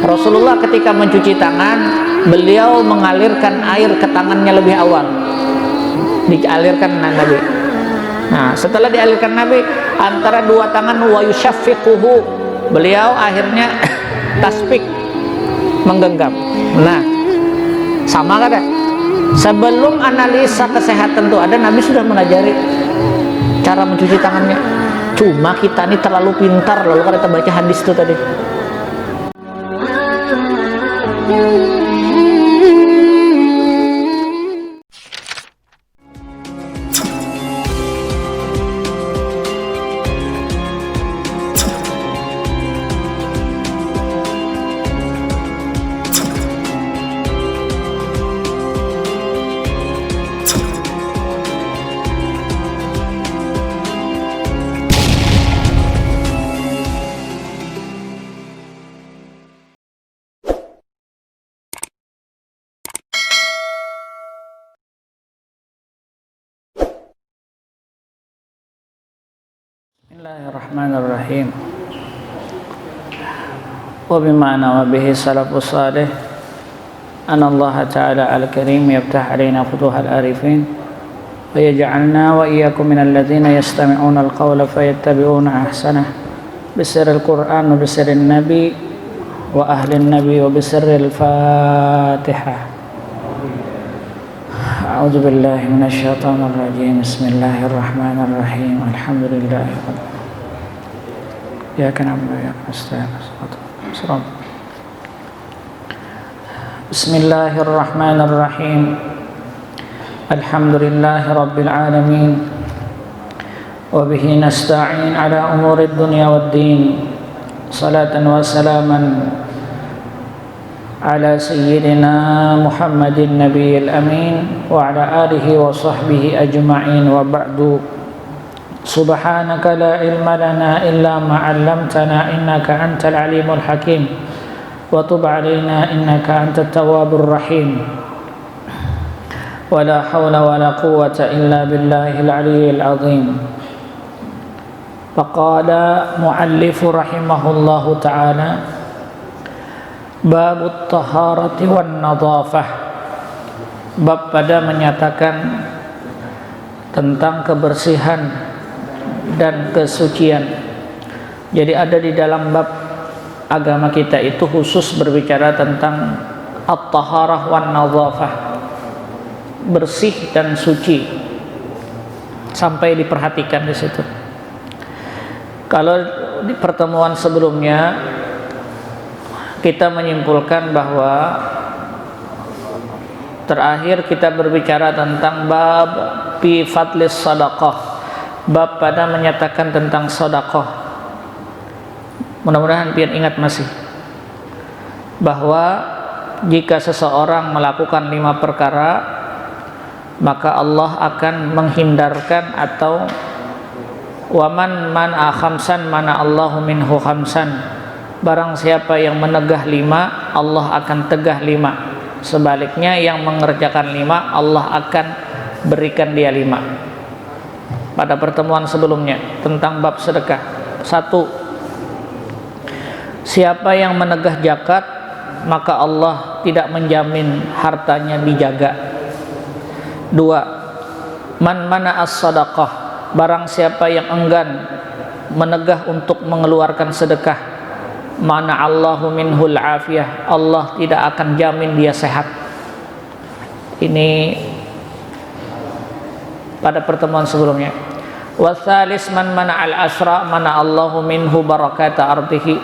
Rasulullah ketika mencuci tangan, beliau mengalirkan air ke tangannya lebih awal. Dialirkan Nabi. Nah, setelah dialirkan Nabi antara dua tangan, wa yushaffiquhu, beliau akhirnya tasbik, menggenggam. Nah, sama kan? Sebelum analisa kesehatan tuh ada, Nabi sudah mengajari cara mencuci tangannya. Cuma kita ini terlalu pintar, lalu kan kita baca hadis itu tadi. Bismillahirrahmanirrahim. Wa bima'na wa bihi salafus salih anna Allah ta'ala al-karim yaftah alaina futuhal arifin wa yaj'alna wa iyyakum minal ladzina yastami'una al-qawla fayattabi'una ahsanah bisirril Qur'an wa bisirrin nabi wa ahlin nabi wa bisirril Fatihah. A'udzu billahi minasyaitonir rajim. Bismillahirrahmanirrahim. Alhamdulillah. Ya kana ya nasta'in. Bismillahirrahmanirrahim. Alhamdulillahi rabbil alamin. Wa bihi nasta'in ala umurid dunya waddin. Salatan wa salaman ala sayyidina Muhammadin nabiyil amin wa ala alihi wa sahbihi ajma'in wa ba'du. Subhanaka la ilma lana illa ma 'allamtana innaka antal alimul hakim wa tub 'alaina innaka antat tawwabur rahim. Wa la hawla wa la quwwata illa billahil aliyyil azim. Faqala mu'allifu rahimahullahu ta'ala Babut taharati wan nadhafah. Bab pada menyatakan tentang kebersihan dan kesucian. Jadi ada di dalam bab agama kita itu khusus berbicara tentang at-taharah wan nadhafah, bersih dan suci, sampai diperhatikan di situ. Kalau di pertemuan sebelumnya kita menyimpulkan bahwa terakhir kita berbicara tentang bab fi fadlis sadaqah, bab pada menyatakan tentang sedekah. Mudah-mudahan pian ingat masih bahwa jika seseorang melakukan 5 perkara, maka Allah akan menghindarkan atau waman mana khamsan mana Allahu minhu khamsan. Barang siapa yang menegah 5, Allah akan tegah 5. Sebaliknya yang mengerjakan 5, Allah akan berikan dia 5. Pada pertemuan sebelumnya tentang bab sedekah. 1. Siapa yang menegah zakat, maka Allah tidak menjamin hartanya dijaga. 2. Man mana as-sadaqah. Barang siapa yang enggan menegah untuk mengeluarkan sedekah, mana Allahu minhul afiyah, Allah tidak akan jamin dia sehat. Ini pada pertemuan sebelumnya. Wasalis man mana al asra mana Allahu minhu barakata ardihi.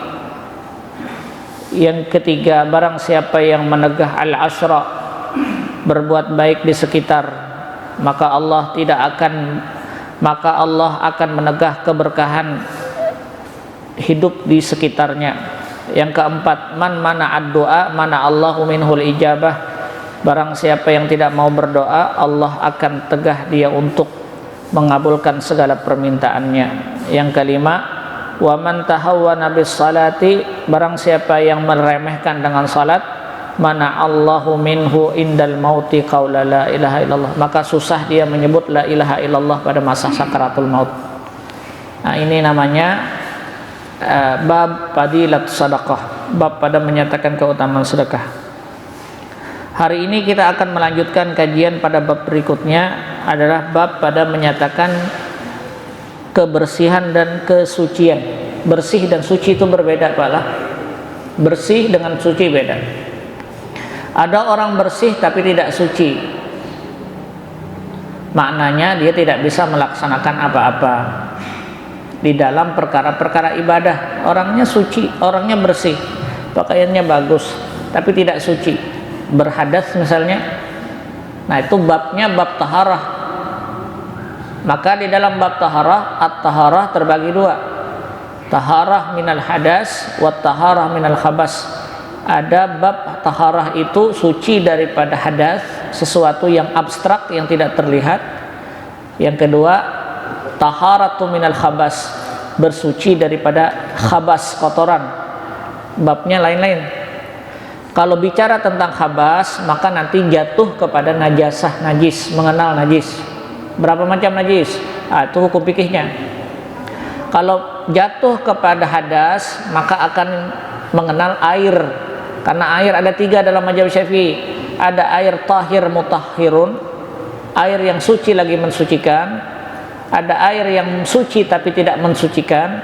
Yang ketiga, barang siapa yang menegah al asra, berbuat baik di sekitar, maka Allah akan menegah keberkahan hidup di sekitarnya. Yang keempat, man mana ad-doa mana Allahu minhul ijabah. Barang siapa yang tidak mau berdoa, Allah akan tegah dia untuk mengabulkan segala permintaannya. Yang kelima, wa man tahawwana bis salati. Barang siapa yang meremehkan dengan salat, mana Allahu minhu indal mauti qaula la ilaha illallah. Maka susah dia menyebut la ilaha illallah pada masa sakaratul maut. Nah, ini namanya bab fadilat sadaqah, bab pada menyatakan keutamaan sedekah. Hari ini kita akan melanjutkan kajian pada bab berikutnya, adalah bab pada menyatakan kebersihan dan kesucian. Bersih dan suci itu berbeda, Pak lah. Bersih dengan suci beda. Ada orang bersih tapi tidak suci, maknanya dia tidak bisa melaksanakan apa-apa di dalam perkara-perkara ibadah. Orangnya suci, orangnya bersih, pakaiannya bagus, tapi tidak suci, berhadas misalnya. Nah, itu babnya bab taharah. Maka di dalam bab taharah, at-taharah terbagi dua, taharah minal hadas wa taharah minal khabas. Ada bab taharah itu suci daripada hadas, sesuatu yang abstrak yang tidak terlihat. Yang kedua, taharatu minal khabas, bersuci daripada khabas, kotoran. Babnya lain-lain. Kalau bicara tentang khabas, maka nanti jatuh kepada najasah, najis, mengenal najis. Berapa macam najis? Itu hukum fikihnya. Kalau jatuh kepada hadas, maka akan mengenal air. Karena air ada 3 dalam mazhab Syafi'i. Ada air tahir mutahhirun, air yang suci lagi mensucikan. Ada air yang suci tapi tidak mensucikan.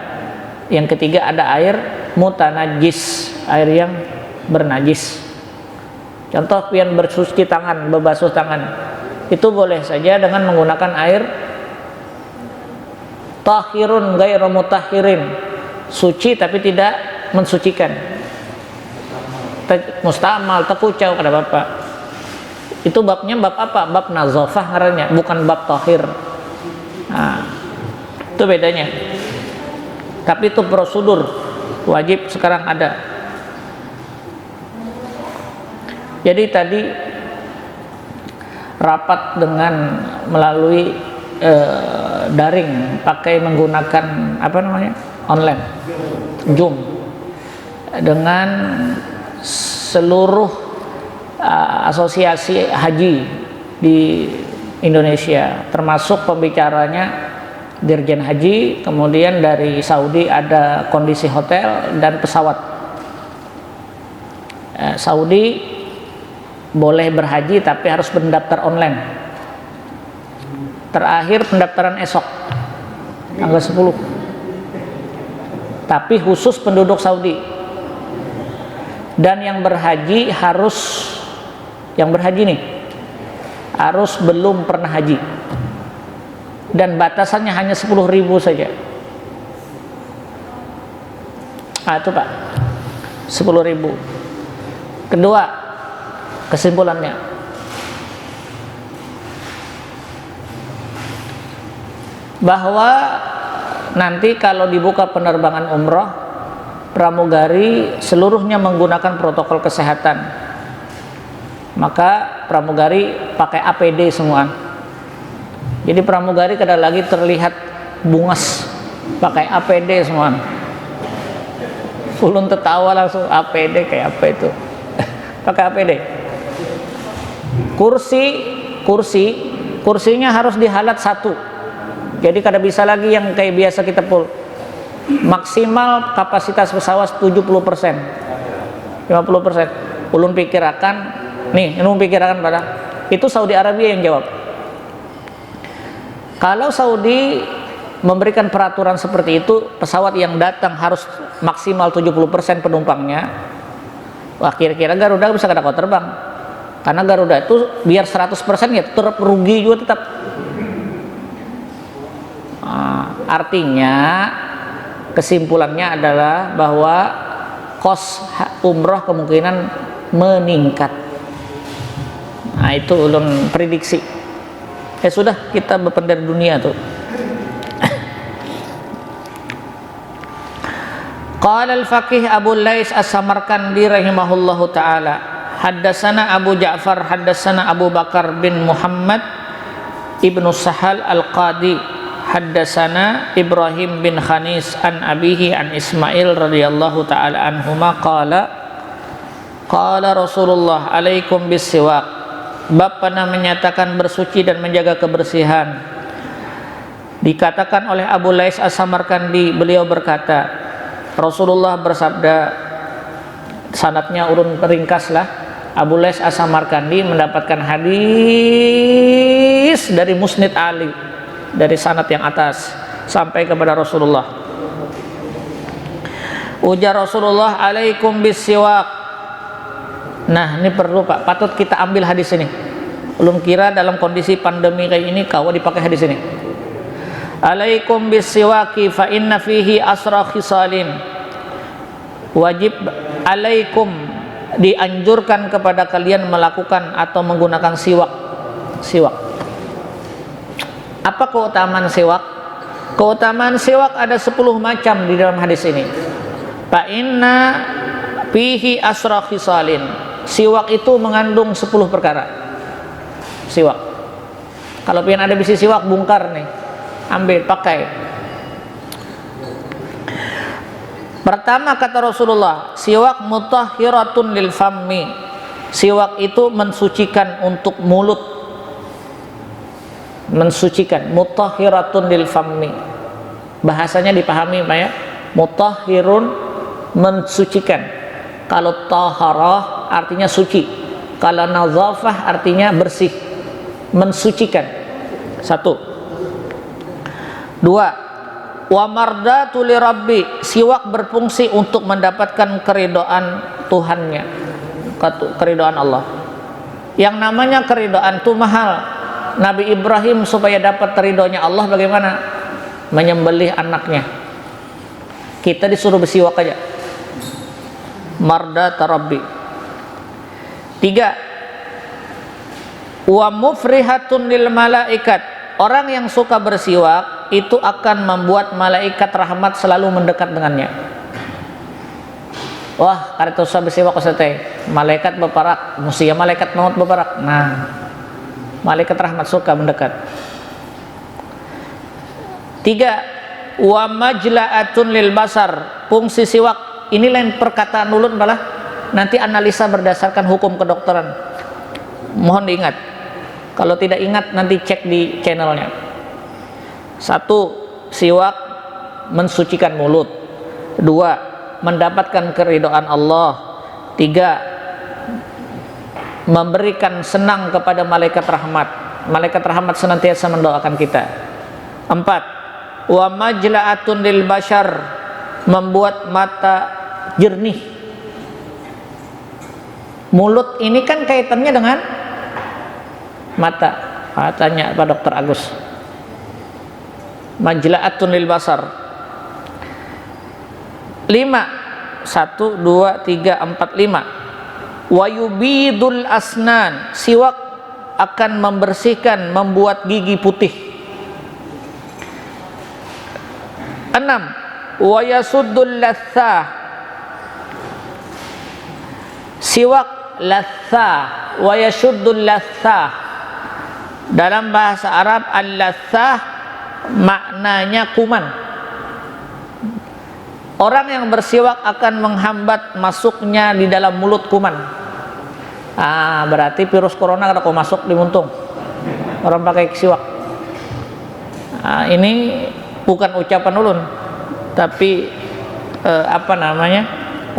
Yang ketiga ada air mutanajis, air yang bernajis. Contoh pian bersuci tangan, berbasuh tangan, itu boleh saja dengan menggunakan air tahirun ghairu mutahhirin, suci tapi tidak mensucikan. Mustamal, tekucau kada bapak. Itu babnya bab apa? Bab nazafah ngarannya, bukan bab tahir. Nah, itu bedanya. Tapi itu prosedur wajib sekarang ada. Jadi tadi rapat dengan melalui daring, pakai menggunakan apa namanya, online, Zoom, dengan seluruh asosiasi haji di Indonesia, termasuk pembicaranya Dirjen Haji, kemudian dari Saudi ada kondisi hotel dan pesawat. Saudi boleh berhaji tapi harus mendaftar online. Terakhir pendaftaran esok tanggal 10. Tapi khusus penduduk Saudi. Dan yang berhaji harus, yang berhaji nih harus belum pernah haji, dan batasannya hanya 10.000 saja. Itu Pak, 10.000. Kedua, kesimpulannya, bahwa nanti kalau dibuka penerbangan umroh, pramugari seluruhnya menggunakan protokol kesehatan. Maka pramugari pakai APD semua. Jadi pramugari kada lagi terlihat bungas, pakai APD semua. Ulun tertawa langsung, APD kayak apa itu? Pakai APD. Kursinya harus dihalat 1. Jadi kada bisa lagi yang kayak biasa kita full. Maksimal kapasitas pesawat 70%, 50%. Ulun pikirakan nih, pada itu Saudi Arabia yang jawab. Kalau Saudi memberikan peraturan seperti itu, pesawat yang datang harus maksimal 70% penumpangnya. Wah, kira-kira Garuda bisa kada kau terbang. Karena Garuda itu biar 100% ya tetap rugi juga tetap. Artinya kesimpulannya adalah bahwa kos umroh kemungkinan meningkat. Nah, itu ulun prediksi. Sudah, kita berpendar dunia tuh. Qala al-faqih Abu Lais As-Samarkandi rahimahullahu taala, haddatsana Abu Ja'far haddatsana Abu Bakar bin Muhammad ibnu Sahal al-Qadi haddatsana Ibrahim bin Khanis an abihi an Ismail radhiyallahu taala anhuma qala qala Rasulullah alaikum bisiwak. Bab pernah menyatakan bersuci dan menjaga kebersihan. Dikatakan oleh Abu Lais As-Samarkandi, beliau berkata, Rasulullah bersabda, sanadnya urun ringkas lah. Abu Lais As-Samarkandi mendapatkan hadis dari Musnid Ali dari sanad yang atas sampai kepada Rasulullah. Ujar Rasulullah, alaikum bisiwak. Nah ini perlu Pak, patut kita ambil hadis ini. Belum kira dalam kondisi pandemi kayak ini kau dipakai hadis ini. Alaikum bisiwaki fa inna fihi asra khisalin. Wajib alaikum, dianjurkan kepada kalian melakukan atau menggunakan siwak. Siwak. Apa keutamaan siwak? Keutamaan siwak ada 10 macam di dalam hadis ini. Fa inna fihi asra khisalin. Siwak itu mengandung 10 perkara. Siwak. Kalau pengen ada bisi siwak, bongkar nih, ambil, pakai. Pertama kata Rasulullah, siwak mutahhiratun lil fammi. Siwak itu mensucikan untuk mulut. Mensucikan, mutahhiratun lil fammi. Bahasanya dipahami Pak ya? Mutahhirun, mensucikan. Kalau taharah artinya suci. Kalau nazafah artinya bersih, mensucikan. 1. 2. Wa mardatu li rabbi, siwak berfungsi untuk mendapatkan keridhaan Tuhannya, keridhaan Allah. Yang namanya keridhaan itu mahal. Nabi Ibrahim supaya dapat ridhonya Allah bagaimana? Menyembelih anaknya. Kita disuruh bersiwak aja. Mardatu rabbi. 3. Wa mufrihatun lil malaikat. Orang yang suka bersiwak itu akan membuat malaikat rahmat selalu mendekat dengannya. Wah, karena usah bersiwak usah malaikat beparak, musia malaikat maut beparak. Nah, malaikat rahmat suka mendekat. 3. Wa majla'atun lil basar. Fungsi siwak ini lain perkataan ulun malah nanti analisa berdasarkan hukum kedokteran. Mohon diingat. Kalau tidak ingat nanti cek di channelnya. 1. Siwak mensucikan mulut. 2. Mendapatkan keridhaan Allah. 3. Memberikan senang kepada malaikat rahmat. Malaikat rahmat senantiasa mendoakan kita. 4. Wa majla'atun lil bashar, membuat mata jernih. Mulut ini kan kaitannya dengan mata. Tanya Pak Dr. Agus. Majla'atun lil basar. 5. 1, 2, 3, 4, 5. Wa yubidul asnan, siwak akan membersihkan, membuat gigi putih. 6. Wa yasuddul lathah, siwak lathah. Wa yasuddul lathah, dalam bahasa Arab al-lathah maknanya kuman. Orang yang bersiwak akan menghambat masuknya di dalam mulut kuman. Berarti virus corona kalau masuk di muntung orang pakai siwak. Ini bukan ucapan ulun, tapi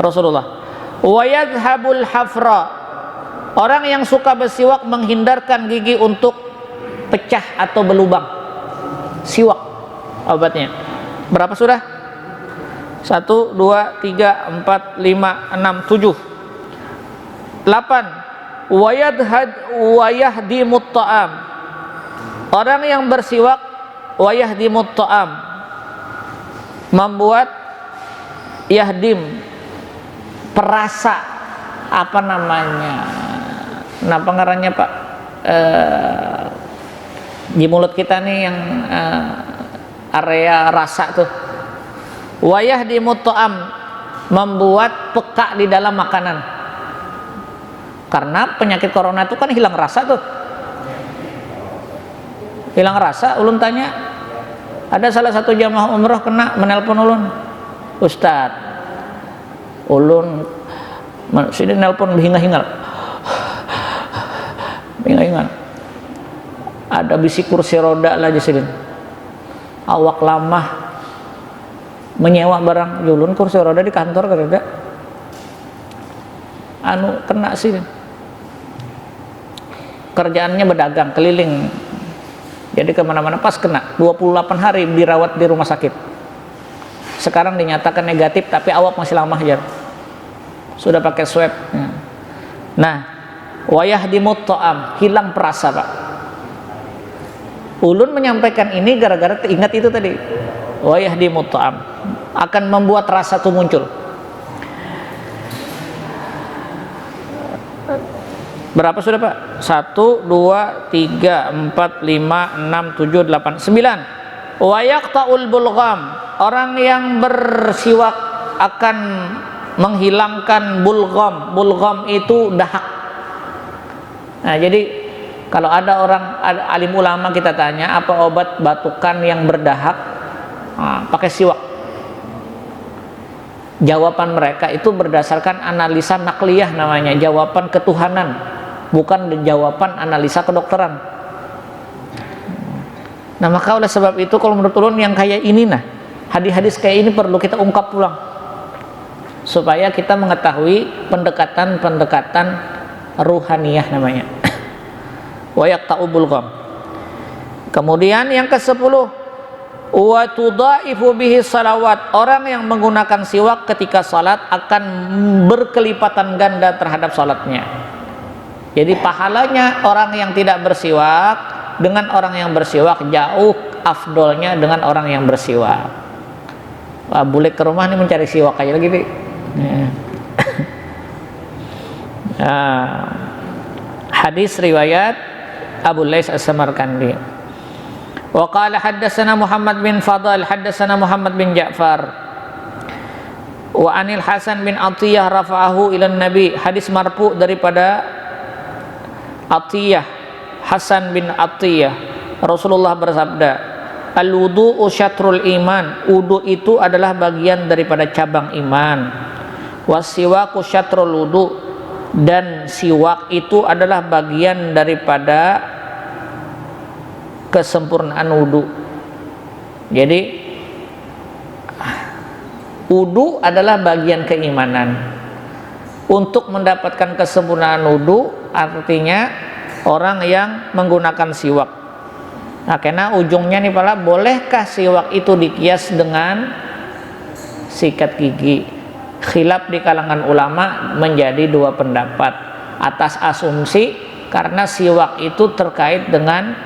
Rasulullah. Wa yadhhabul hafra, orang yang suka bersiwak menghindarkan gigi untuk pecah atau berlubang. Siwak obatnya. Berapa sudah? 1, 2, 3, 4, 5, 6, 7, 8. Wa yahdimut ta'am, orang yang bersiwak wa yahdimut ta'am, membuat yahdim, perasa, apa namanya? Nah, pengarangnya Pak, di mulut kita nih yang area rasa tuh. Wa yahdimut ta'am, membuat peka di dalam makanan. Karena penyakit corona itu kan hilang rasa tuh. Hilang rasa. Ulun tanya, ada salah satu jamaah umroh kena, menelpon ulun, Ustadz, ulun sini nelpon hingal-hingal, ada bisi kursi roda lah jadi awak lama menyewa barang julun kursi roda di kantor kerja kena sih. Kerjaannya berdagang keliling, jadi kemana-mana pas kena. 28 hari dirawat di rumah sakit. Sekarang dinyatakan negatif, tapi awak masih lama aja, sudah pakai swab. Nah, wayah dimut to'am, hilang perasa Pak. Ulun menyampaikan ini gara-gara ingat itu tadi, wayah dimut to'am, akan membuat rasa itu muncul. Berapa sudah Pak? 1, 2, 3, 4, 5, 6, 7, 8, 9. Wa yaqta'ul bulgham, orang yang bersiwak akan menghilangkan bulgham. Bulgham itu dahak. Nah, jadi kalau ada alim ulama kita tanya apa obat batukan yang berdahak, pakai siwak. Jawaban mereka itu berdasarkan analisa nakliyah, namanya jawaban ketuhanan, bukan jawaban analisa kedokteran. Nah, maka oleh sebab itu kalau menurut ulun yang kayak ini, hadis-hadis kayak ini perlu kita ungkap pulang supaya kita mengetahui pendekatan-pendekatan ruhaniyah namanya. Wa yaqta'u bulgham. Kemudian yang ke-10, wa tudhaifu bihi salawat, orang yang menggunakan siwak ketika salat akan berkelipatan ganda terhadap salatnya. Jadi pahalanya orang yang tidak bersiwak dengan orang yang bersiwak jauh afdolnya dengan orang yang bersiwak. Wah, bule ke rumah nih mencari siwak aja lagi nih. Hadis riwayat Abu Lais As-Samarkandi. Wa qala haddatsana Muhammad bin Fadl haddatsana Muhammad bin Ja'far wa anil Hasan bin Atiyah rafa'ahu ila Nabi, hadis marfu daripada Atiyah, Hasan bin Atiyah, Rasulullah bersabda, al-wudu'u syatrul iman, wudu itu adalah bagian daripada cabang iman. Wasiwaku syatrul wudu, dan siwak itu adalah bagian daripada kesempurnaan wudu. Jadi wudu adalah bagian keimanan. Untuk mendapatkan kesempurnaan wudu artinya orang yang menggunakan siwak. Nah, karena ujungnya nih pala, bolehkah siwak itu dikias dengan sikat gigi? Khilaf di kalangan ulama menjadi dua pendapat atas asumsi karena siwak itu terkait dengan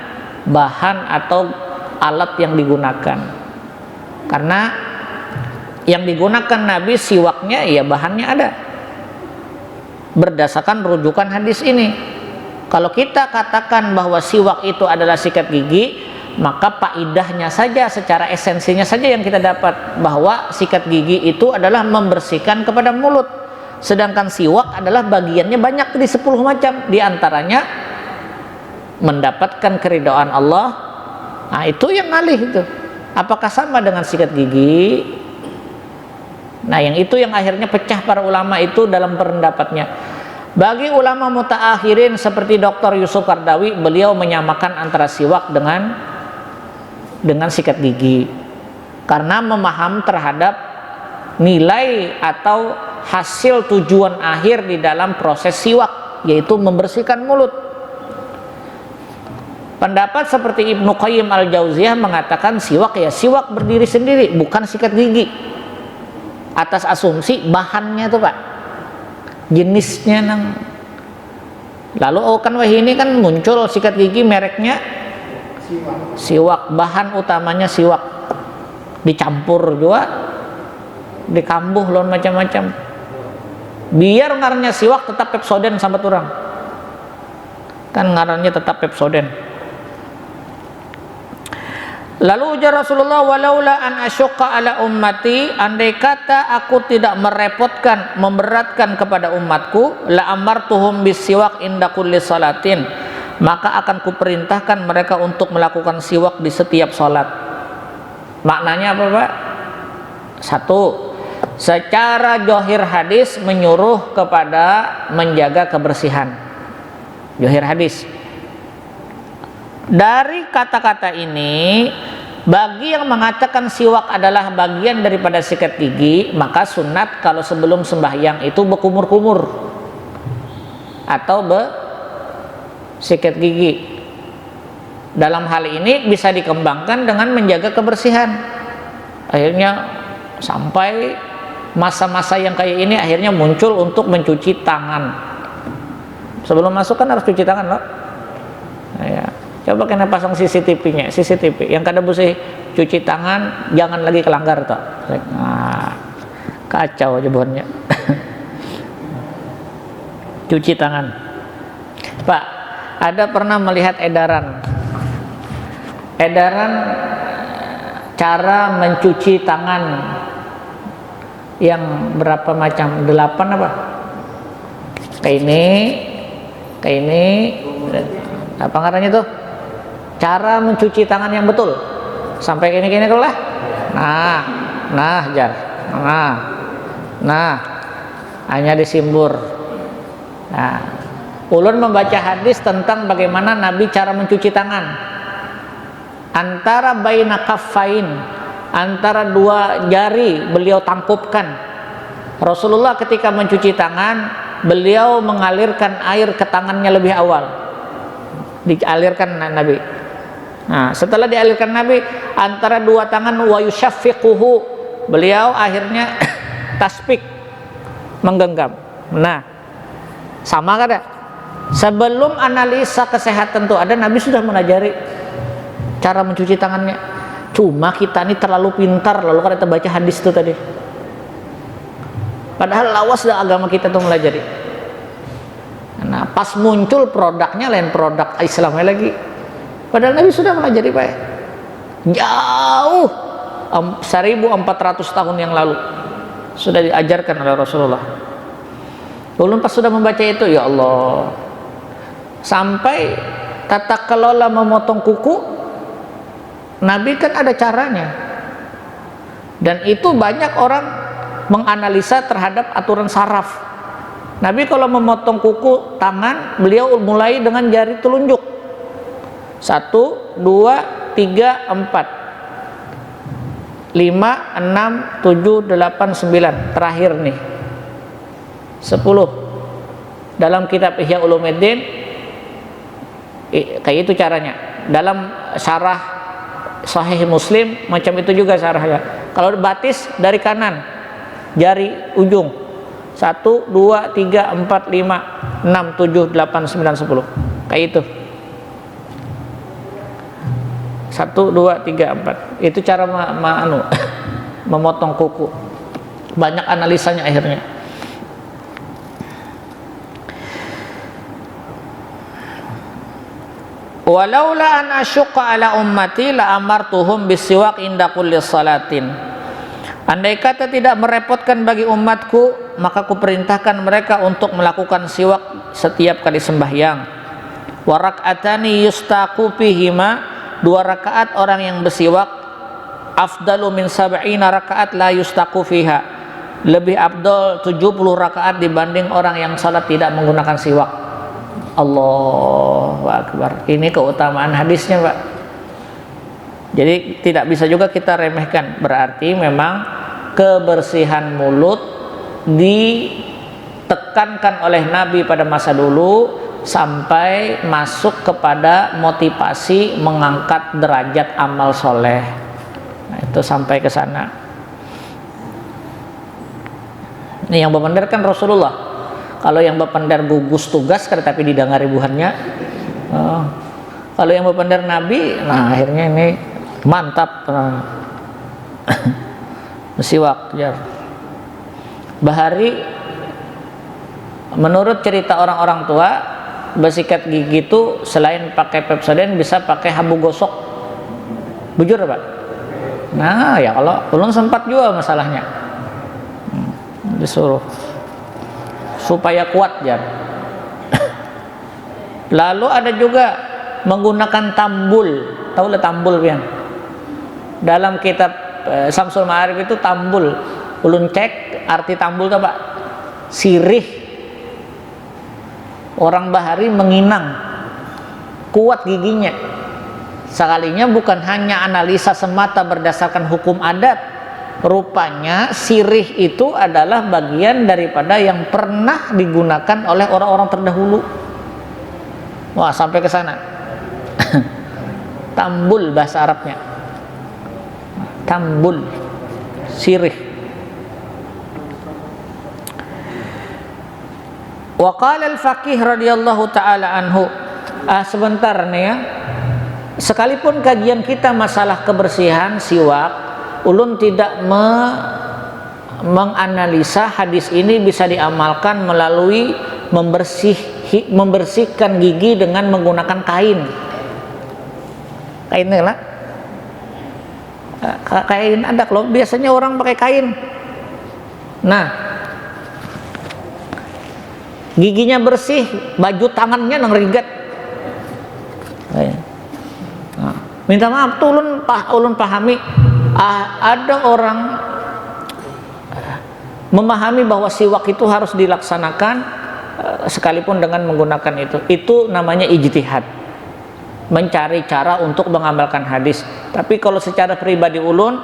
bahan atau alat yang digunakan. Karena yang digunakan Nabi siwaknya ya bahannya ada. Berdasarkan rujukan hadis ini. Kalau kita katakan bahwa siwak itu adalah sikat gigi, maka faidahnya saja, secara esensinya saja yang kita dapat, bahwa sikat gigi itu adalah membersihkan kepada mulut, sedangkan siwak adalah bagiannya banyak di 10 macam, diantaranya mendapatkan keridhaan Allah. Nah, itu yang ngalih itu. Apakah sama dengan sikat gigi? Nah, yang itu yang akhirnya pecah para ulama itu dalam pendapatnya. Bagi ulama mutaakhirin seperti Dr. Yusuf Qardawi, beliau menyamakan antara siwak dengan sikat gigi karena memaham terhadap nilai atau hasil tujuan akhir di dalam proses siwak, yaitu membersihkan mulut. Pendapat seperti Ibnu Qayyim al-Jauziyah mengatakan siwak ya siwak berdiri sendiri, bukan sikat gigi, atas asumsi bahannya tuh Pak, jenisnya nang. Lalu kan wah ini kan muncul sikat gigi mereknya siwak, bahan utamanya siwak, dicampur juga, dikambuh lawan macam-macam, biar ngarannya siwak tetap Pepsodent sampai turang, kan ngarannya tetap Pepsodent. Lalu ujar Rasulullah, walaula an asyqa ala ummati, andai kata aku tidak merepotkan, memberatkan kepada umatku, la amartuhum bisiwak inda kulli salatin, maka akan kuperintahkan mereka untuk melakukan siwak di setiap salat. Maknanya apa Pak? 1, secara johir hadis menyuruh kepada menjaga kebersihan. Johir hadis. Dari kata-kata ini, bagi yang mengatakan siwak adalah bagian daripada sikat gigi, maka sunat kalau sebelum sembahyang itu berkumur-kumur. atau sikat gigi. Dalam hal ini bisa dikembangkan dengan menjaga kebersihan. Akhirnya sampai masa-masa yang kayak ini akhirnya muncul untuk mencuci tangan. Sebelum masuk kan harus cuci tangan loh. Nah, ya. Coba kena pasang CCTV-nya, CCTV yang kada bersih cuci tangan, jangan lagi kelanggar toh. Nah, kacau aja buahnya. Cuci tangan. Pak, ada pernah melihat edaran cara mencuci tangan yang berapa macam? 8 apa? Kayak ini apa ngarannya tuh? Cara mencuci tangan yang betul sampai gini kalau lah. Jar. Hanya disimbur. Nah, ulun membaca hadis tentang bagaimana Nabi cara mencuci tangan. Antara baina kaffain, antara dua jari beliau tangkupkan. Rasulullah ketika mencuci tangan, beliau mengalirkan air ke tangannya lebih awal. Dialirkan Nabi. Nah, setelah dialirkan Nabi antara dua tangan wa yusyaffiquhu, beliau akhirnya tasbik, menggenggam. Nah, sama kada? Sebelum analisa kesehatan tuh ada, Nabi sudah mengajari cara mencuci tangannya. Cuma kita ini terlalu pintar, lalu kada kita baca hadis itu tadi. Padahal lawas dah agama kita tuh melajari. Nah, pas muncul produknya lain produk Islamnya lagi. Padahal Nabi sudah melajari Pak. Jauh 1400 tahun yang lalu sudah diajarkan oleh Rasulullah. Ulun pas sudah membaca itu, ya Allah, sampai tata kelola memotong kuku Nabi kan ada caranya, dan itu banyak orang menganalisa terhadap aturan saraf. Nabi kalau memotong kuku tangan, beliau mulai dengan jari telunjuk 1, 2, 3, 4, 5, 6, 7, 8, 9, terakhir nih 10. Dalam kitab Ihya Ulumuddin kayak itu caranya. Dalam syarah Sahih Muslim macam itu juga syarahnya. Kalau batis dari kanan, jari ujung 1, 2, 3, 4, 5, 6, 7, 8, 9, 10, kayak itu. 1, 2, 3, 4. Itu cara memotong kuku. Banyak analisanya akhirnya. Walaula an asyqa ala ummati la amartuhum bisiwak inda kulli salatin. Andai kata tidak merepotkan bagi umatku, maka kuperintahkan mereka untuk melakukan siwak setiap kali sembahyang. Wa rak'atani yustaqu fihima, 2 rakaat orang yang bersiwak afdalu min 70 rakaat la yustaqu fiha, lebih afdal 70 rakaat dibanding orang yang salat tidak menggunakan siwak. Allahu Akbar. Ini keutamaan hadisnya Pak. Jadi tidak bisa juga kita remehkan. Berarti memang kebersihan mulut ditekankan oleh Nabi pada masa dulu sampai masuk kepada motivasi mengangkat derajat amal soleh. Nah, itu sampai ke sana. Ini yang benar kan Rasulullah. Kalau yang bependar gugus tugas kan tapi didengar ribuannya. Kalau yang bependar Nabi, nah akhirnya ini mantap. Siwak ya. Bahari menurut cerita orang-orang tua, bersikat gigi itu selain pakai Pepsodent bisa pakai habu gosok. Bujur Pak? Nah ya, kalau belum sempat juga masalahnya, disuruh supaya kuat ya. Lalu ada juga menggunakan tambul. Tahu lah tambul kan? Dalam kitab Samsul Ma'arif itu tambul. Ulun cek arti tambul itu Pak, sirih. Orang Bahari menginang, kuat giginya. Sekalinya bukan hanya analisa semata berdasarkan hukum adat, rupanya sirih itu adalah bagian daripada yang pernah digunakan oleh orang-orang terdahulu. Wah, sampai ke sana. Tambul bahasa Arabnya. Tambul, sirih. Wa qala al-faqih radhiyallahu taala anhu. Sebentar nih ya. Sekalipun kajian kita masalah kebersihan siwak, ulun tidak menganalisa hadis ini bisa diamalkan melalui membersihkan gigi dengan menggunakan kain. Kain lah. Kain ada loh, biasanya orang pakai kain. Nah, giginya bersih, baju tangannya ngerigat. Nah, minta maaf tuh ulun pahami. Ada orang memahami bahwa siwak itu harus dilaksanakan sekalipun dengan menggunakan itu namanya ijtihad, mencari cara untuk mengamalkan hadis. Tapi kalau secara pribadi ulun,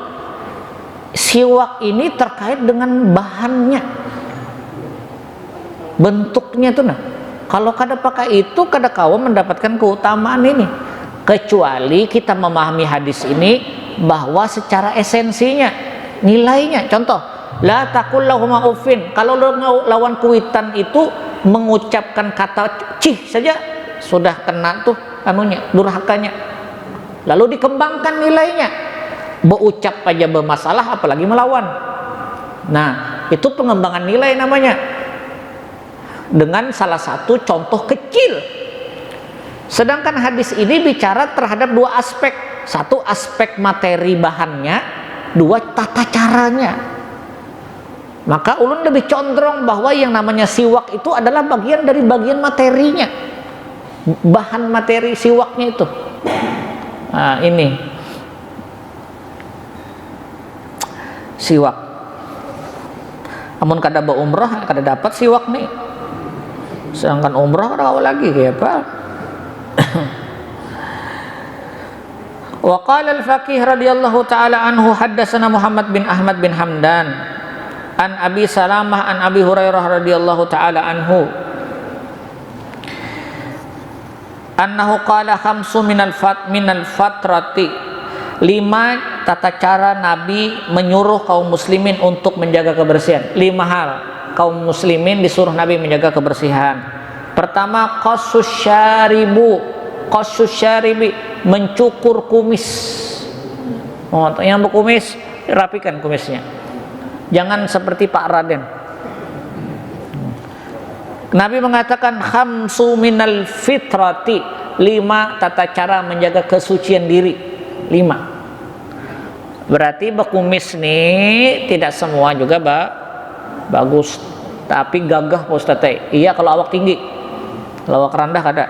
siwak ini terkait dengan bahannya, bentuknya tuh. Nah, kalau kada pakai itu kada kawa mendapatkan keutamaan ini, kecuali kita memahami hadis ini bahwa secara esensinya, nilainya. Contoh, la taqul lahuma uffin. Kalau lawan kuitan itu mengucapkan kata cih saja sudah kena tuh anunya, durhakanya. Lalu dikembangkan nilainya, berucap aja bermasalah apalagi melawan. Nah, itu pengembangan nilai namanya, dengan salah satu contoh kecil. Sedangkan hadis ini bicara terhadap dua aspek. Satu aspek materi bahannya, dua tata caranya. Maka ulun lebih condong bahwa yang namanya siwak itu adalah bagian dari bagian materinya, bahan materi siwaknya itu. Nah, ini siwak. Amun kada berumrah kada dapat siwak nih. Sedangkan umrah kada lagi kayak apa? Wa qala al-faqih radhiyallahu taala anhu haddatsana Muhammad bin Ahmad bin Hamdan an Abi Salamah an Abi Hurairah radhiyallahu taala anhu annahu qala khamsu minal fatrati, 5 tata cara Nabi menyuruh kaum muslimin untuk menjaga kebersihan. 5 hal kaum muslimin disuruh Nabi menjaga kebersihan. Pertama, qassus syaribi, mencukur kumis. Yang berkumis rapikan kumisnya, jangan seperti Pak Raden. Nabi mengatakan khamsu minal fitrati, 5 tata cara menjaga kesucian diri. 5. Berarti berkumis nih tidak semua juga bagus, tapi gagah Pak Ustaz. Iya kalau awak tinggi, kalau awak rendah kada.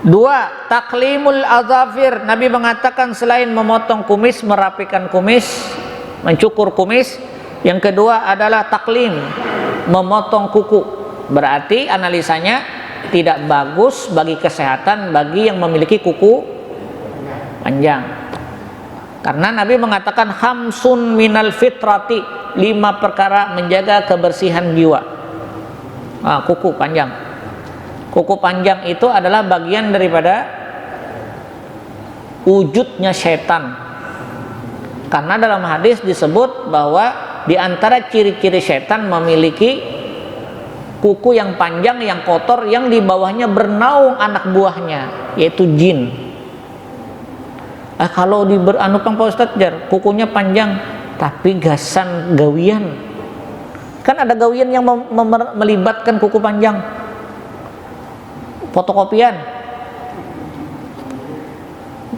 2. Taklimul azafir. Nabi mengatakan selain memotong kumis, merapikan kumis, mencukur kumis, yang kedua adalah taklim, memotong kuku. Berarti analisanya tidak bagus bagi kesehatan bagi yang memiliki kuku panjang. Karena Nabi mengatakan khamsun minal fitrati, 5 perkara menjaga kebersihan jiwa. Kuku panjang. Kuku panjang itu adalah bagian daripada wujudnya setan. Karena dalam hadis disebut bahwa di antara ciri-ciri setan memiliki kuku yang panjang, yang kotor, yang di bawahnya bernaung anak buahnya, yaitu jin. Kalau di Pak Ustadz jar, kukunya panjang tapi gasan gawian. Kan ada gawian yang melibatkan kuku panjang, fotokopian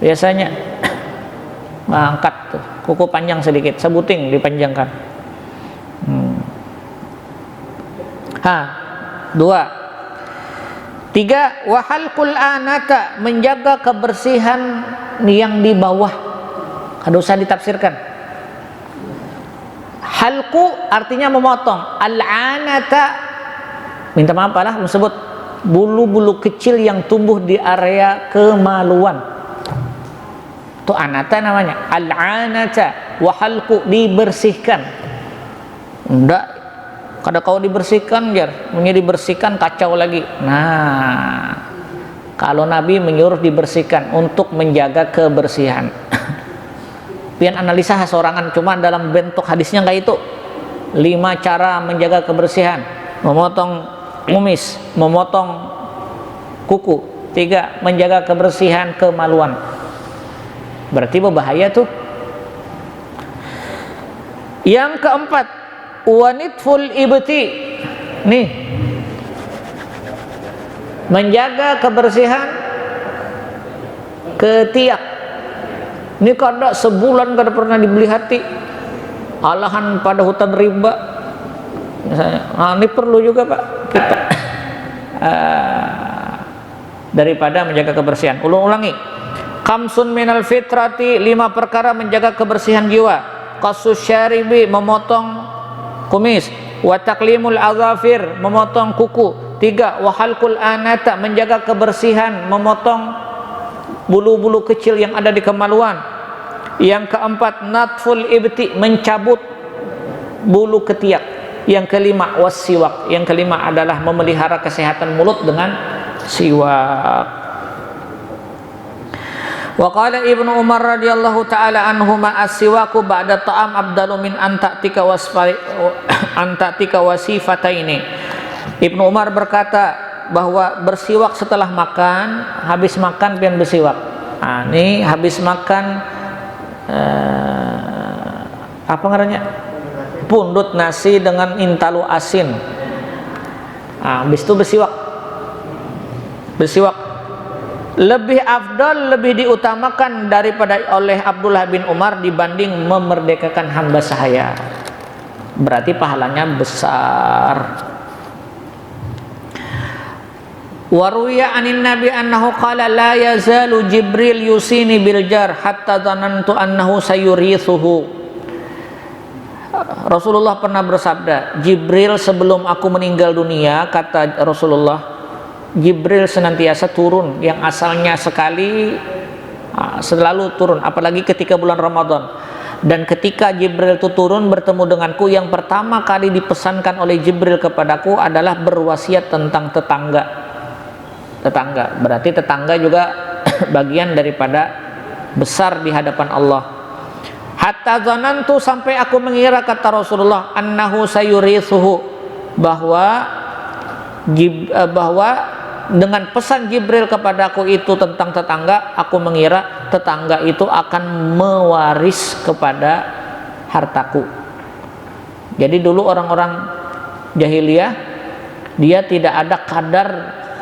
biasanya angkat tuh kuku panjang sedikit, sebuting dipanjangkan. 2. 3. Wahalqul anata, menjaga kebersihan yang di bawah. Kada usah ditafsirkan. Halqu artinya memotong. Al-anata, minta maaf lah disebut bulu-bulu kecil yang tumbuh di area kemaluan. Itu anata namanya, al-anata wa halqu, dibersihkan. Enggak, kada kau dibersihkan jar, menjadi dibersihkan kacau lagi. Nah, kalau Nabi menyuruh dibersihkan untuk menjaga kebersihan. Pian analisa sorangan, cuma dalam bentuk hadisnya enggak itu. 5 cara menjaga kebersihan: memotong kumis, memotong kuku. 3, menjaga kebersihan kemaluan. Berarti berbahaya tuh. Yang keempat, wanitful ibti. Nih, menjaga kebersihan ketiak. Ini kada sebulan kada pernah dibeli hati, alahan pada hutan rimba misalnya. Nah, ini perlu juga Pak kita daripada menjaga kebersihan. Ulang-ulangi, khamsun minal fitrati, 5 perkara menjaga kebersihan jiwa. Qasus syaribi, memotong kumis. Wa taklimul azafir, memotong kuku. 3, wa halqul anata, menjaga kebersihan, memotong bulu-bulu kecil yang ada di kemaluan. Yang keempat, natful ibti, mencabut bulu ketiak. Yang kelima, wassiwak. Yang kelima adalah memelihara kesehatan mulut dengan siwak. Wa qala Ibnu Umar radhiyallahu taala anhuma, as-siwaku ba'da ta'am afdalu min an ta'tika wasifataini. Ibnu Umar berkata bahwa bersiwak setelah makan, habis makan pian bersiwak. Nah, ini habis makan apa ngarannya? Pundut nasi dengan intalu asin. Nah, habis itu bersiwak. Bersiwak lebih afdal, lebih diutamakan daripada oleh Abdullah bin Umar dibanding memerdekakan hamba sahaya. Berarti pahalanya besar. Waruya anin nabi annahu qala la yazalu Jibril yusini bil jar hatta dhanantu annahu sayurithuhu. Rasulullah pernah bersabda, Jibril sebelum aku meninggal dunia, kata Rasulullah, Jibril senantiasa turun, yang asalnya sekali selalu turun, apalagi ketika bulan Ramadan. Dan ketika Jibril itu turun bertemu denganku, yang pertama kali dipesankan oleh Jibril kepadaku adalah berwasiat tentang tetangga. Tetangga, berarti tetangga juga bagian daripada besar di hadapan Allah. Hatta zanantu, sampai aku mengira, kata Rasulullah, annahu sayurithuhu, bahwa dengan pesan Jibril kepadaku itu tentang tetangga, aku mengira tetangga itu akan mewaris kepada hartaku. Jadi dulu orang-orang jahiliyah, dia tidak ada kadar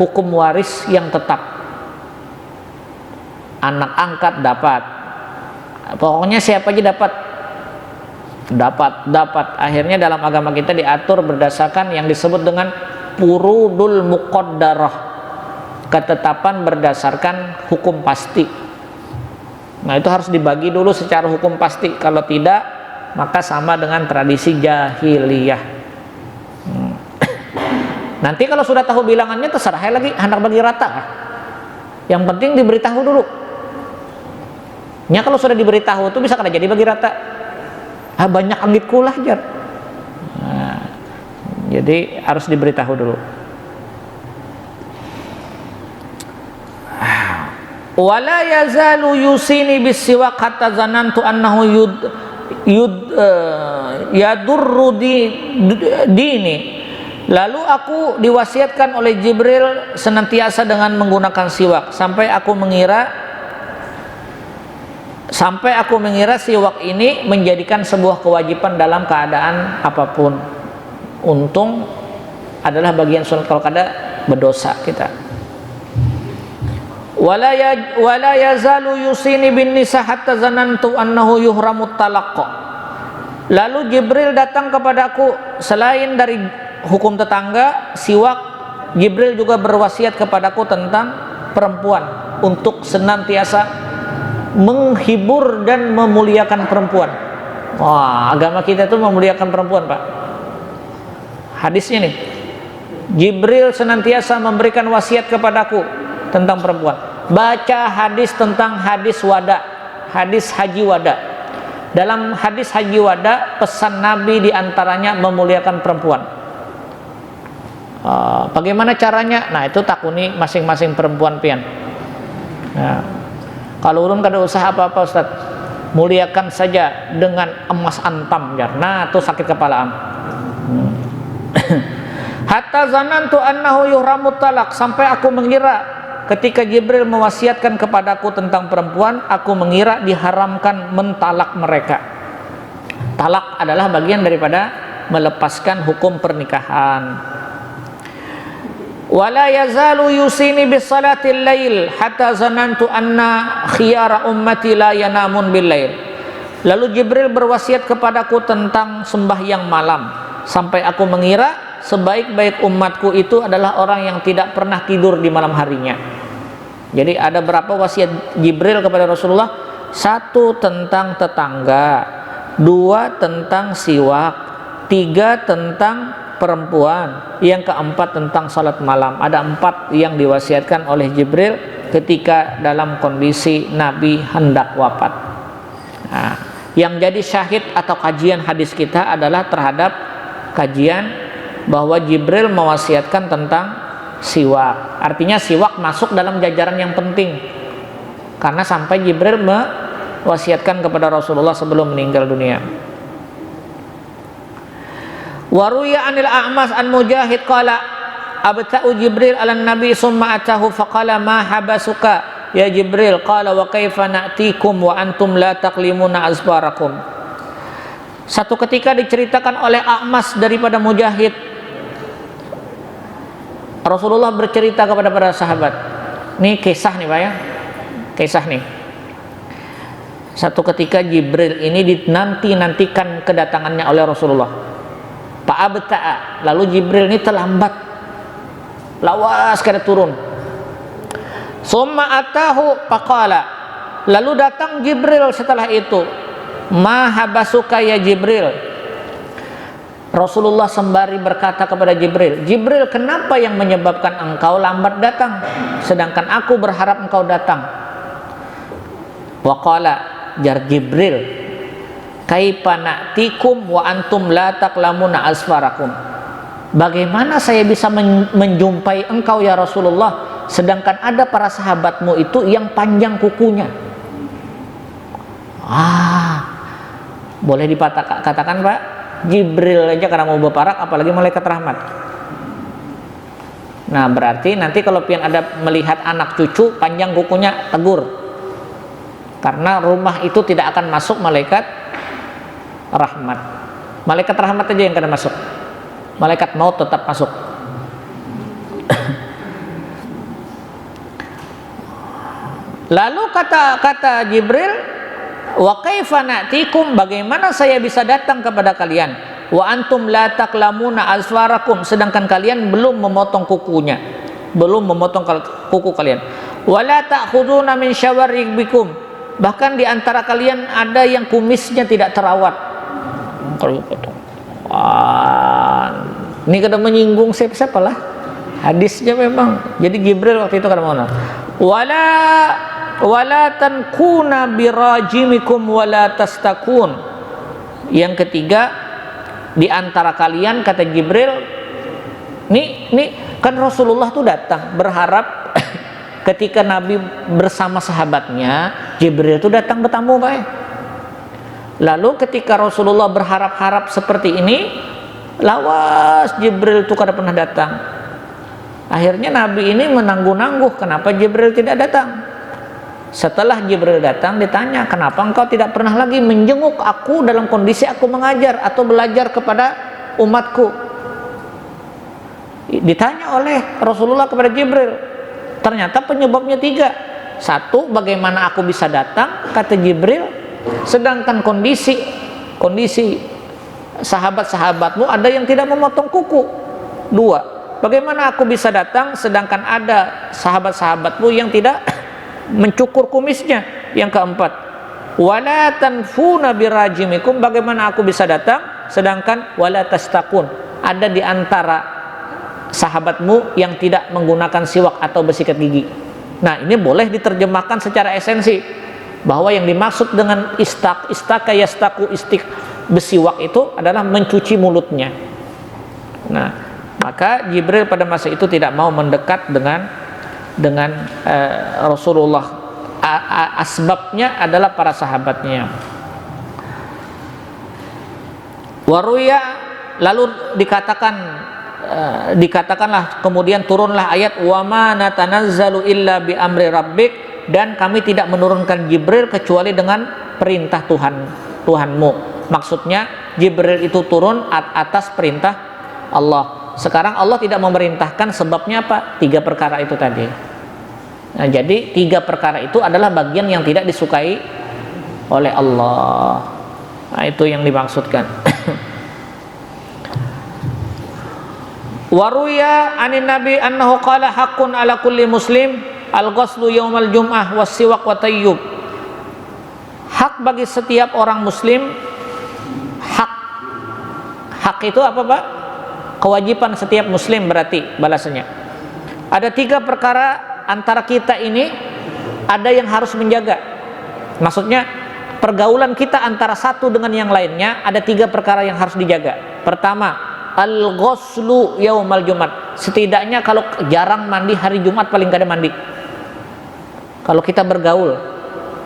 hukum waris yang tetap. Anak angkat dapat, pokoknya siapa aja dapat. Akhirnya dalam agama kita diatur berdasarkan yang disebut dengan furudul muqaddarah, ketetapan berdasarkan hukum pasti. Nah, itu harus dibagi dulu secara hukum pasti. Kalau tidak, maka sama dengan tradisi jahiliyah. Nanti kalau sudah tahu bilangannya terserah lagi, hendak bagi rata. Yang penting diberitahu dulu. Ya, kalau sudah diberitahu itu bisa kada jadi bagi rata. Banyak anggitku lah jar. Nah, jadi harus diberitahu dulu. Wala yazalu yusini bisiwak hatta zanantu annahu yadurru dini. Lalu aku diwasiatkan oleh Jibril senantiasa dengan menggunakan siwak, sampai aku mengira siwak ini menjadikan sebuah kewajiban dalam keadaan apapun. Untung adalah bagian sunat, kalau kada berdosa kita. Wala yazalu yusini bin nisa hatta zanantu annahu yuhramut talaqqa. Lalu Jibril datang kepadaku, selain dari hukum tetangga, siwak, Jibril juga berwasiat kepadaku tentang perempuan, untuk senantiasa menghibur dan memuliakan perempuan. Wah, agama kita itu memuliakan perempuan, Pak. Hadisnya nih, Jibril senantiasa memberikan wasiat kepadaku tentang perempuan. Baca hadis tentang hadis wada, hadis haji wada. Dalam hadis haji wada, pesan Nabi diantaranya memuliakan perempuan. Bagaimana caranya? Nah, itu takuni masing-masing perempuan pian. Nah, kalau ulun kada usah apa-apa Ustaz, muliakan saja dengan emas antam jar. Nah, itu sakit kepala am. Hatta zanantu annahu yuhramut talak, sampai aku mengira ketika Jibril mewasiatkan kepadaku tentang perempuan, aku mengira diharamkan mentalak mereka. Talak adalah bagian daripada melepaskan hukum pernikahan. Wala yazalu yusini bis salatil lail hatta zanantu anna khiyara ummati la yanamun bil lail. Lalu Jibril berwasiat kepadaku tentang sembahyang malam, sampai aku mengira sebaik-baik umatku itu adalah orang yang tidak pernah tidur di malam harinya. Jadi ada berapa wasiat Jibril kepada Rasulullah? 1 tentang tetangga, 2 tentang siwak, 3 tentang perempuan, yang keempat tentang salat malam. Ada 4 yang diwasiatkan oleh Jibril ketika dalam kondisi Nabi hendak wafat. Nah, yang jadi syahid atau kajian hadis kita adalah terhadap kajian bahwa Jibril mewasiatkan tentang siwak. Artinya siwak masuk dalam jajaran yang penting, karena sampai Jibril mewasiatkan kepada Rasulullah sebelum meninggal dunia. Waruya anil A'mas an Mujahid qala abta'u Jibril ala nabi summa atahu faqala ma habasuka ya Jibril, qala wa kaifa na'tikum wa antum la taqlimuna azbarakum. Satu ketika diceritakan oleh A'mas daripada Mujahid, Rasulullah bercerita kepada para sahabat. Ini kisah nih Pak ya, kisah nih. Satu ketika Jibril ini dinanti-nantikan kedatangannya oleh Rasulullah. Pak abta'a, lalu Jibril ini terlambat, lawas kada turun. Summa atahu faqala, lalu datang Jibril setelah itu. Ma habasuka ya Jibril. Rasulullah sembari berkata kepada Jibril, Jibril, kenapa yang menyebabkan engkau lambat datang, sedangkan aku berharap engkau datang? Waqala, jar Jibril, kaifa na'tikum wa antum la taqlamuna asfarakum. Bagaimana saya bisa menjumpai engkau ya Rasulullah, sedangkan ada para sahabatmu itu yang panjang kukunya? Boleh dikatakan Pak, Jibril aja karena mau berparak, apalagi malaikat rahmat. Nah, berarti nanti kalau pian ada melihat anak cucu panjang kukunya, tegur, karena rumah itu tidak akan masuk malaikat rahmat. Malaikat rahmat aja yang kada masuk, malaikat maut tetap masuk. Lalu kata Jibril, wa kaifa na'tikum, bagaimana saya bisa datang kepada kalian, wa antum la taqlamuna azfarakum, sedangkan kalian belum memotong kukunya, belum memotong kuku kalian. Wa la ta'khuduna min syawaribikum, bahkan di antara kalian ada yang kumisnya tidak terawat. Kalau potong, ini kadang menyinggung siapa lah hadisnya memang. Jadi Jibril waktu itu kadang mau wala tankuna birajimikum wala tastakun. Yang ketiga, di antara kalian, kata Jibril, nih kan Rasulullah tuh datang berharap ketika Nabi bersama sahabatnya, Jibril tuh datang bertamu Pak. Lalu ketika Rasulullah berharap-harap seperti ini, lawas Jibril tuh kada pernah datang. Akhirnya Nabi ini menangguh-nangguh, kenapa Jibril tidak datang? Setelah Jibril datang, ditanya, kenapa engkau tidak pernah lagi menjenguk aku dalam kondisi aku mengajar atau belajar kepada umatku? Ditanya oleh Rasulullah kepada Jibril. Ternyata penyebabnya 3. 1, bagaimana aku bisa datang, kata Jibril, sedangkan kondisi sahabat-sahabatmu ada yang tidak memotong kuku. 2, bagaimana aku bisa datang sedangkan ada sahabat-sahabatmu yang tidak mencukur kumisnya. Yang 4, wala tanfuna birajimikum, bagaimana aku bisa datang sedangkan wala tastakun, ada di antara sahabatmu yang tidak menggunakan siwak atau bersikat gigi. Nah, ini boleh diterjemahkan secara esensi. bahwa yang dimaksud dengan istaka yastaku besiwak itu adalah mencuci mulutnya. Nah, maka Jibril pada masa itu tidak mau mendekat dengan Rasulullah. Asbabnya adalah para sahabatnya. Waruya, lalu dikatakanlah kemudian turunlah ayat wa ma natanazzalu illa bi amri rabbik, dan kami tidak menurunkan Jibril kecuali dengan perintah Tuhanmu. Maksudnya Jibril itu turun atas perintah Allah. Sekarang Allah tidak memerintahkan, sebabnya apa? 3 perkara itu tadi. Nah, jadi 3 perkara itu adalah bagian yang tidak disukai oleh Allah. Nah, itu yang dimaksudkan. Waruya anin nabi annahu qala haqqun ala kulli muslim al-ghuslu yaumal jum'ah was-siwak wa tayyub. Hak bagi setiap orang muslim. Hak itu apa, Pak? Kewajiban setiap muslim, berarti balasannya. Ada 3 perkara antara kita ini ada yang harus menjaga. Maksudnya pergaulan kita antara satu dengan yang lainnya ada 3 perkara yang harus dijaga. Pertama, al-ghuslu yaumal jumat. Setidaknya kalau jarang mandi hari Jumat paling kada mandi. Kalau kita bergaul,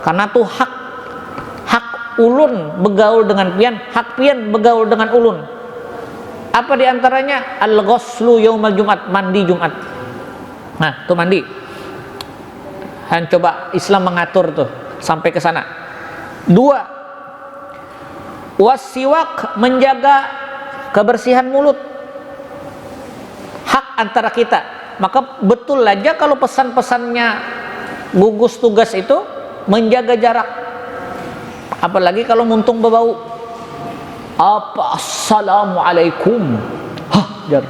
karena tuh hak ulun bergaul dengan pian, hak pian bergaul dengan ulun. Apa diantaranya? Al-ghuslu yaumal jumat, mandi Jumat. Nah, tuh mandi. Han coba Islam mengatur tuh sampai ke sana. 2, wasiwak, menjaga kebersihan mulut. Hak antara kita. Maka betul aja kalau pesan-pesannya gugus tugas itu menjaga jarak. Apalagi kalau muntung berbau. Apa assalamualaikum. Jar.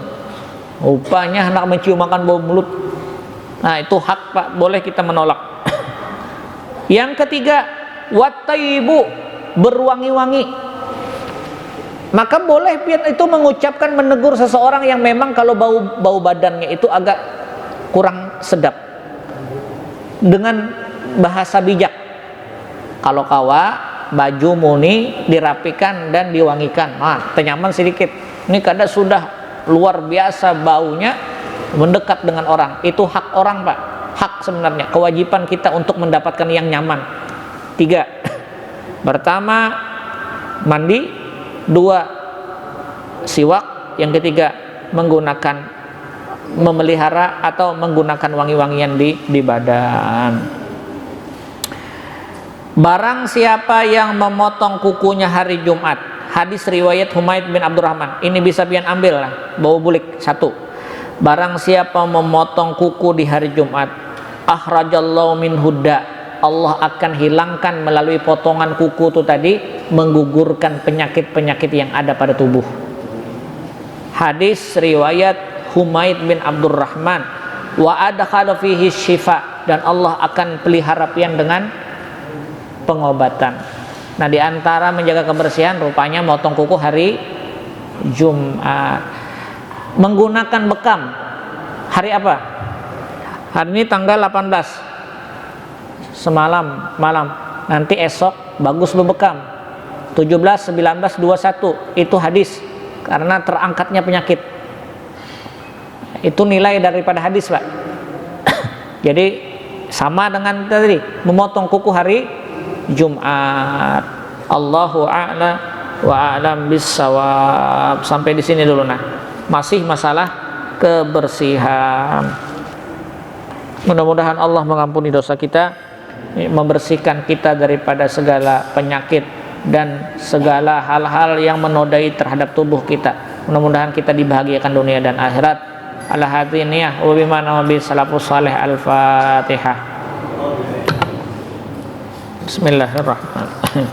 Rupanya hendak mencium makan bau mulut. Nah, itu hak, Pak, boleh kita menolak. Yang ketiga, wattayyibu, berwangi-wangi. Maka boleh pian itu mengucapkan, menegur seseorang yang memang kalau bau badannya itu agak kurang sedap, dengan bahasa bijak. Kalau kawa baju muni dirapikan dan diwangikan, tenyaman sedikit. Ini kadang sudah luar biasa baunya, mendekat dengan orang. Itu hak orang, Pak. Hak sebenarnya, kewajiban kita untuk mendapatkan yang nyaman. 3, pertama mandi. 2, siwak. Yang ketiga, memelihara atau menggunakan wangi-wangian di badan. Barang siapa yang memotong kukunya hari Jumat, hadis riwayat Humaid bin Abdurrahman. Ini bisa pian ambil lah, bau bulik 1. Barang siapa memotong kuku di hari Jumat, akhrajallahu min hudda, Allah akan hilangkan melalui potongan kuku itu tadi, menggugurkan penyakit-penyakit yang ada pada tubuh. Hadis riwayat Humaid bin Abdurrahman. Wa adkhala fihi syifa, dan Allah akan pelihara pian dengan pengobatan. Nah, diantara menjaga kebersihan rupanya motong kuku hari Jumat. Menggunakan bekam hari apa? Hari ini tanggal 18, semalam malam, nanti esok bagus berbekam. 17, 19, 21 itu hadis, karena terangkatnya penyakit. Itu nilai daripada hadis, Pak. Jadi sama dengan tadi memotong kuku hari Jumat. Allahu a'la wa a'lam bissawab. Sampai di sini dulu. Nah, masih masalah kebersihan. Mudah-mudahan Allah mengampuni dosa kita, membersihkan kita daripada segala penyakit dan segala hal-hal yang menodai terhadap tubuh kita. Mudah-mudahan kita dibahagiakan dunia dan akhirat. Ala hadiniyah wa bimana wa bi salafus salih. Al-Fatihah. Bismillahirrahmanirrahim.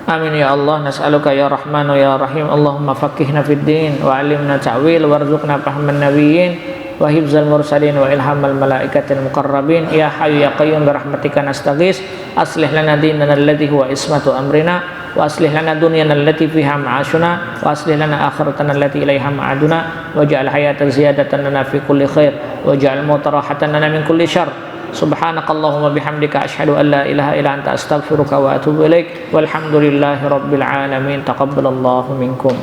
Amin ya Allah, nas'aluka ya Rahmanu ya Rahim. Allahumma faqihna fid din wa 'allimna ta'wil warzuqna fahman nabiyyin wa hifzal mursalin wa ilhamal malaikatil muqarrabin. Ya hayyu ya qayyum bi rahmatika nastaghis, aslih lana dinana alladhi huwa ismatu amrina wa aslih lana dunyana allati fiha ma'ashuna wa aslih lana akhiratana allati ilaiha ma'aduna waj'al hayata ziyadatan lana fi kulli khair waj'al mauta rahatan lana min kulli syarr. Subhanakallahumma bihamdika asyhadu an la ilaha illa anta astaghfiruka wa atubu ilaik walhamdulillahi rabbil alamin. Taqabbalallahu minkum.